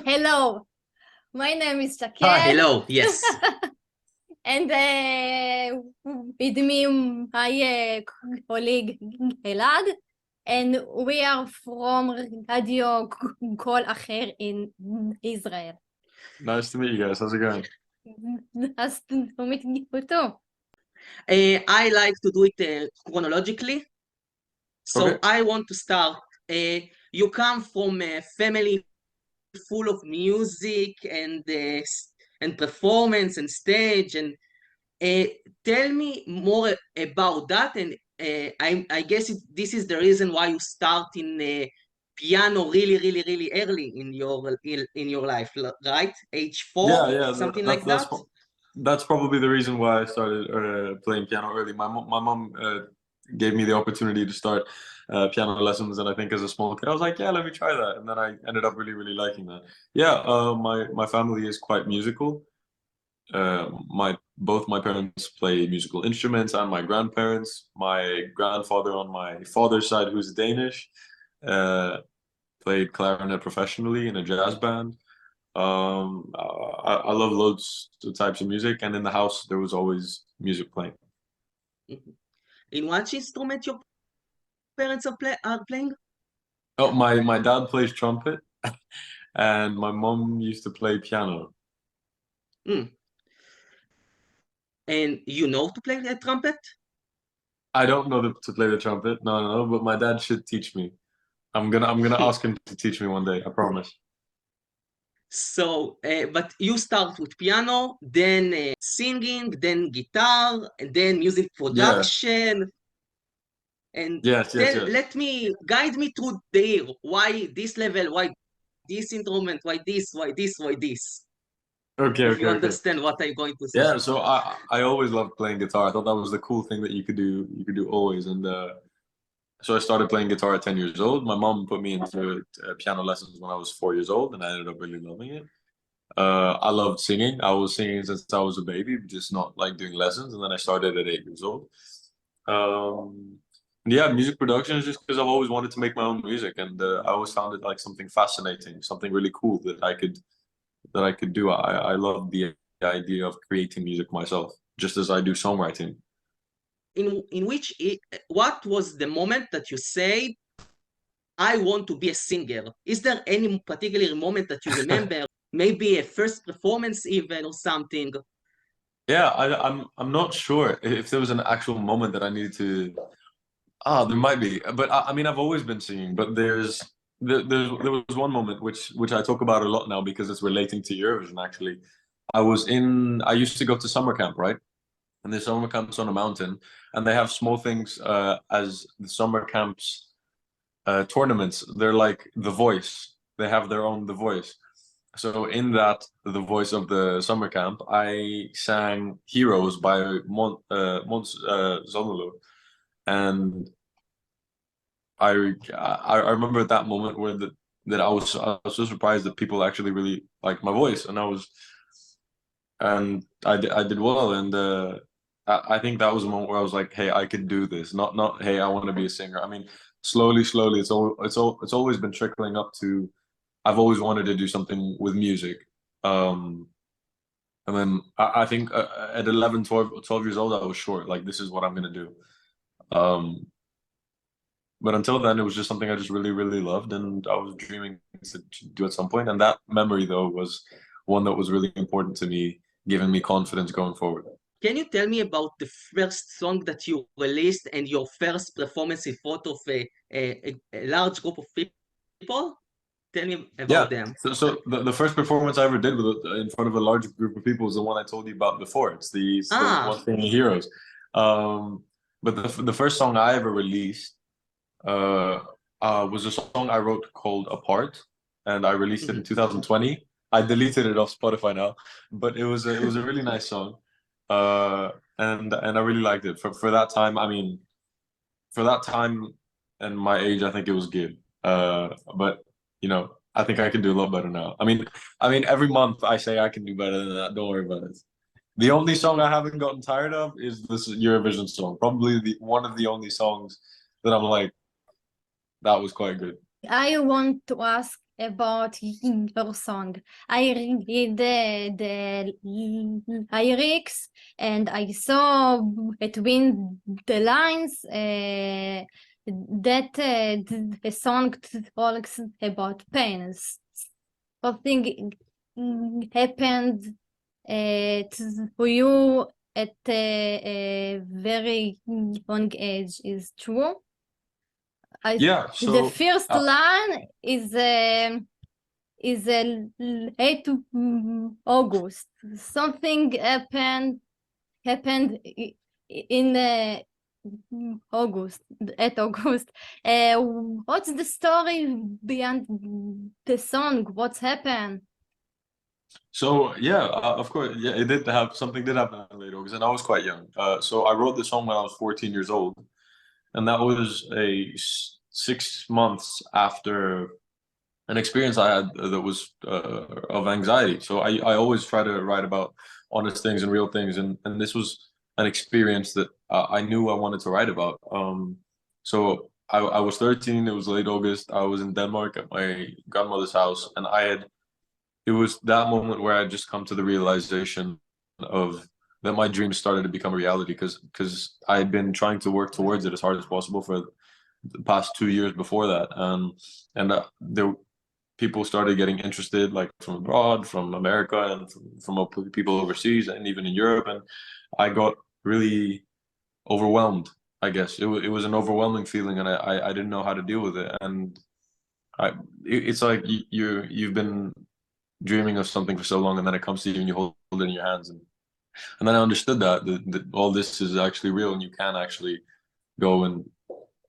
Hello, my name is Ah, Shakel, hello. Yes. and with me my colleague Elad, and we are from Radio Kol Acher in Israel. Nice to meet you guys. How's it going? Nice to meet you too. I like to do it chronologically. So Okay. I want to start. You come from a family full of music and performance and stage, and tell me more about that. And I guess this is the reason why you start in piano really early in your life, right? Age 4, Yeah, something like that. that's probably the reason why I started playing piano early. My mom gave me the opportunity to start piano lessons, and I think as a small kid, I was like, yeah, let me try that, and then I ended up really liking that. Yeah, my family is quite musical. Both my parents play musical instruments, and my grandparents. My grandfather on my father's side, who's Danish, played clarinet professionally in a jazz band. I love loads of types of music, and in the house there was always music playing. Mhm. In what instrument your parents are playing? Oh, my dad plays trumpet, and my mom used to play piano. Mm. And you know to play the trumpet? I don't know to play the trumpet, no, but my dad should teach me. I'm gonna ask him to teach me one day. I promise. So, but you start with piano, then singing, then guitar, and then music Yeah. production. And Yes. let me guide me through the year. Why this level? Why this instrument? Why this? Why this? Why this? If you Okay. understand what I'm going to say. Yeah, so I always loved playing guitar. I thought that was the cool thing that you could do. You could do always, and so I started playing guitar at 10 years old. My mom put me into piano lessons when I was 4 years old, and I ended up really loving it. I loved singing. I was singing since I was a baby, just not like doing lessons. And then I started at 8 years old. Yeah, music production is just because I've always wanted to make my own music, and I always found it like something fascinating, something really cool that I could do. I love the idea of creating music myself, just as I do songwriting. In which what was the moment that you say I want to be a singer? Is there any particular moment that you remember? Maybe a first performance even or something? Yeah, I'm not sure if there was an actual moment that I needed to. Ah, there might be, but I mean, I've always been singing, but there was one moment which I talk about a lot now because it's relating to Eurovision. Actually, I used to go to summer camp, right? And the summer camp's on a mountain, and they have small things as the summer camps tournaments. They're like The Voice. They have their own The Voice. So in that The Voice of the summer camp, I sang "Heroes" by Mons Zonderlo, and I remember at that moment where that I was so surprised that people actually really liked my voice, and I did well, and I think that was a moment where I was like, hey, I could do this. Not hey, I want to be a singer. I mean, slowly, it's always been trickling up to. I've always wanted to do something with music. And then I think at 11, 12 years old, I was sure, like, this is what I'm going to do. But until then, it was just something I just really loved, and I was dreaming to do at some point. And that memory, though, was one that was really important to me, giving me confidence going forward. Can you tell me about the first song that you released and your first performance in front of a large group of people? Tell me about Yeah. them. So the first performance I ever did in front of a large group of people is the one I told you about before. It's the Ah, one thing, Heroes. But the first song I ever released uh, was a song I wrote called "Apart," and I released it in 2020. I deleted it off Spotify now, but it was a really nice song, and I really liked it for that time. I mean, for that time and my age, I think it was good. But I think I can do a lot better now. I mean, every month I say I can do better than that. Don't worry about it. The only song I haven't gotten tired of is this Eurovision song. Probably one of the only songs that I'm like, that was quite good. I want to ask about your song. I read the lyrics and I saw between the lines that the song talks about pain. Something happened to you at a very young age is true. Yeah, The so first line is late August. Something happened in August, at August. What's the story behind the song? What's happened? so yeah, of course, yeah, it did have something did happen in late August, and I was quite young. So I wrote the song when I was 14 years old, and that was 6 months after an experience I had that was of anxiety. So I always try to write about honest things and real things, and this was an experience that I knew I wanted to write about. So I was 13. It was late August. I was in Denmark at my grandmother's house, and it was that moment where I just come to the realization of that my dreams started to become a reality because I had been trying to work towards it as hard as possible for the past 2 years before that, and there people started getting interested, like from abroad, from America, and from people overseas, and even in Europe. And I got really overwhelmed. I guess it was an overwhelming feeling, and I didn't know how to deal with it. And it's like you've been dreaming of something for so long, and then it comes to you, and you hold it in your hands, and then I understood that all this is actually real, and you can actually go and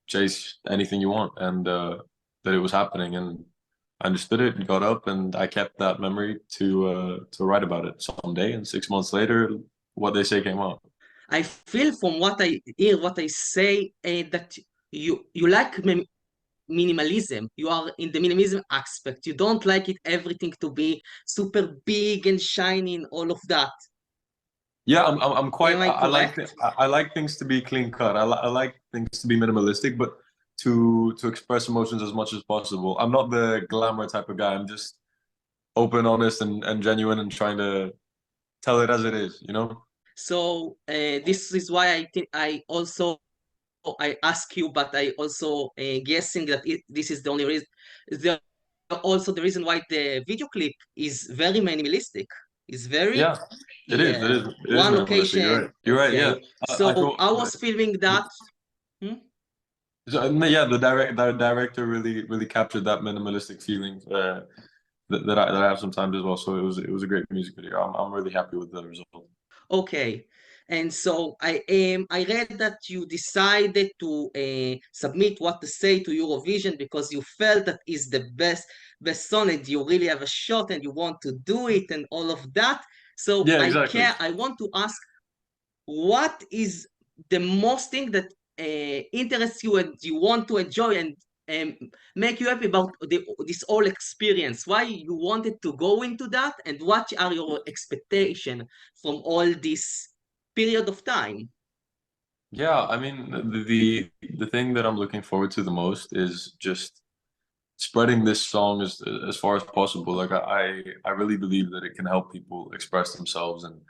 chase anything you want, and that it was happening. And I understood it and got up, and I kept that memory to write about it someday. And 6 months later, what they say came out. I feel from what I hear, what I say, that you like minimalism. You are in the minimalism aspect. You don't like it everything to be super big and shiny and all of that. Yeah, I'm quite. Am I correct? I like things to be clean cut. I like things to be minimalistic, but to express emotions as much as possible. I'm not the glamour type of guy. I'm just open, honest, and genuine, and trying to tell it as it is. You know. So this is why I think I ask you, but I also guessing that this is the only reason. The, also the reason why the video clip is very minimalistic. It's very Yeah, it is. It yeah is. It is one minimalistic. You're location. right. You're right. Yeah. Okay, so thought. I was feeling that. Hmm? So, yeah, the director really captured that minimalistic feeling that I have sometimes as well. So it was a great music video. I'm really happy with the result. Okay, and so I read that you decided to submit what to say to Eurovision because you felt that is the best song and you really have a shot and you want to do it and all of that. So Yeah, exactly. I want to ask, what is the most thing that interests you and you want to enjoy and make you happy about this whole experience? Why you wanted to go into that, and what are your expectations from all this period of time? Yeah, I mean the thing that I'm looking forward to the most is just spreading this song as far as possible. Like I really believe that it can help people express themselves, and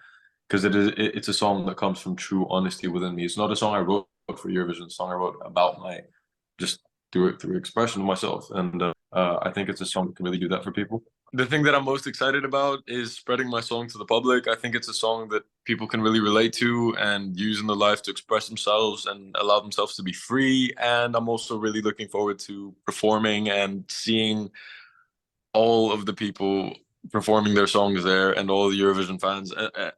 because it's a song that comes from true honesty within me. It's not a song I wrote for Eurovision. It's a song I wrote about my just through expression of myself, and I think it's a song that can really do that for people. The thing that I'm most excited about is spreading my song to the public. I think it's a song that people can really relate to and use in their life to express themselves and allow themselves to be free. And I'm also really looking forward to performing and seeing all of the people performing their songs there, and all the Eurovision fans.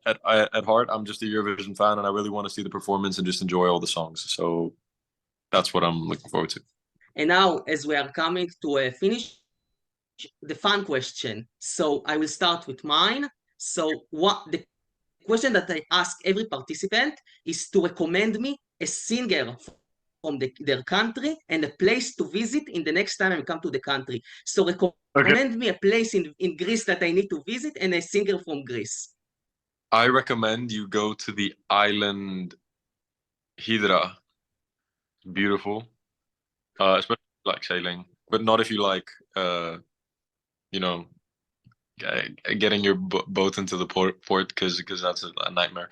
At heart, I'm just a Eurovision fan, and I really want to see the performance and just enjoy all the songs. So that's what I'm looking forward to. And now, as we are coming to a finish, the fun question. So I will start with mine. So what the question that I ask every participant is to recommend me a singer from their country and a place to visit in the next time I come to the country. So Okay. recommend me a place in Greece that I need to visit and a singer from Greece. I recommend you go to the island Hydra. Beautiful, especially if you like sailing, but not if you like you know, getting your boat into the port because that's a nightmare.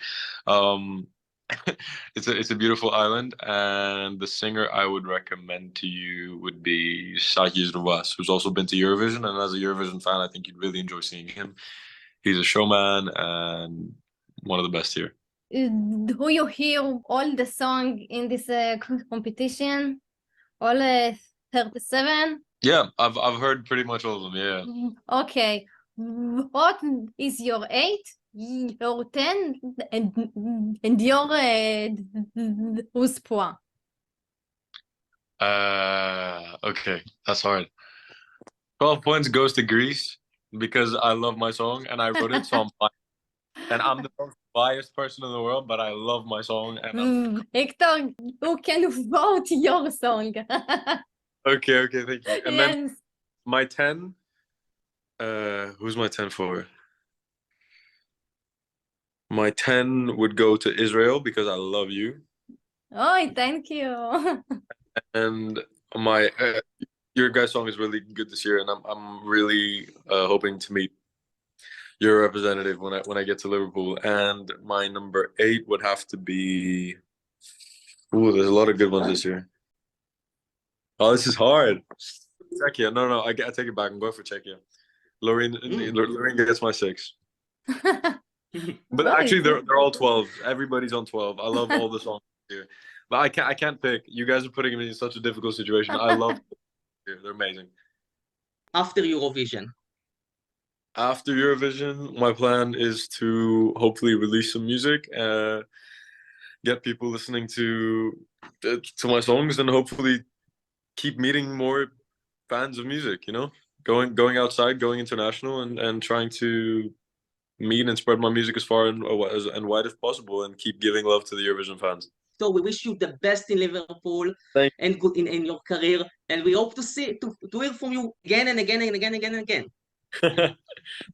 It's a beautiful island, and the singer I would recommend to you would be Sakis Rovas, who's also been to Eurovision, and as a Eurovision fan, I think you'd really enjoy seeing him. He's a showman and one of the best here. Do you hear all the song in this competition? All 37? Yeah, I've heard pretty much all of them. Yeah. Okay. What is your 8, your 10, and your 12 points? Okay, that's hard. 12 points goes to Greece because I love my song and I wrote it, so I'm fine. And I'm the most biased person in the world, but I love my song. And Hector, you can vote your song. okay, thank you. And then Yes. my 10, who's my 10 for? My 10 would go to Israel because I love you. Oh, thank you. And my your guys' song is really good this year, and I'm really hoping to meet your representative when I get to Liverpool. And my number 8 would have to be. Ooh, there's a lot of good ones this year. Oh, this is hard. Czechia. No, I take it back. I'm going for Czechia. Lorraine gets my 6. But actually, they're all 12. Everybody's on 12. I love all the songs here. But I can't pick. You guys are putting me in such a difficult situation. I love them. They're amazing. After Eurovision. After Eurovision, my plan is to hopefully release some music, get people listening to my songs, and hopefully keep meeting more fans of music. You know, going outside, going international, and trying to meet and spread my music as far and wide as possible, and keep giving love to the Eurovision fans. So we wish you the best in Liverpool and good in your career, and we hope to hear from you again and again and again and again and again.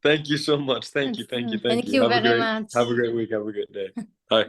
Thank you so much. Thank you. Thank you very much. Have a great week. Have a good day. Bye.